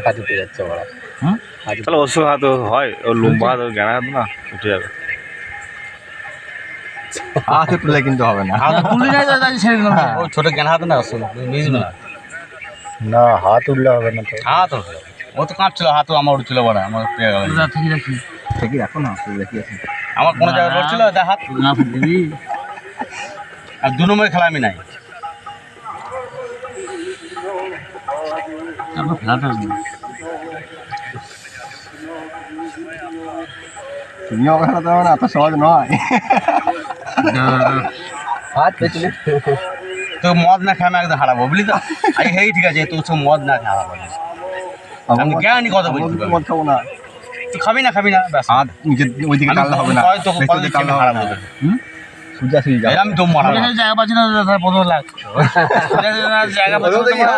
হাতে উঠে যাচ্ছে ওরা। তাহলে অসুখ হাত হয়, ও লম্বা হাত, জ্ঞান হাত না উঠে যাবে। হাতে তুলে কিন্তু হবে না, তুলে ছেড়ে দিলাম। ও ছোট জ্ঞান হাত না, বুঝবে না। না হাত উঠলে হবে না তো। হাত উঠলো, ও তো কাঁপছিল, হাতও আমার উঠছিল বড়, আমার পেয়ে গেল। ঠিকই রাখো না, দেখি আছে আমার কোনো জায়গায় লড়ছিল হাত না দিবি। আর 2 নম্বরের খেলা আমি নাই। তুমিও খেলাতে হবে না, এত সহজ নয়। হাত পেছনে তো মদ না খাই আমি একদম হারাবো, বুঝলি তো। আরে হেই ঠিক আছে, তোর সব মদ না খাওয়াবো, আমি জ্ঞানী কথা বলছি। মদ খাবো না, তুই খাবি না ব্যাস। হাত নিজের ওইদিকে টানলে হবে না, তোকে কলেজে টানলে হারাবো। সোজা সোজা আমি দম মারাবো, জায়গা পাচ্ছি না, 15 লাখ জায়গা পাচ্ছি না।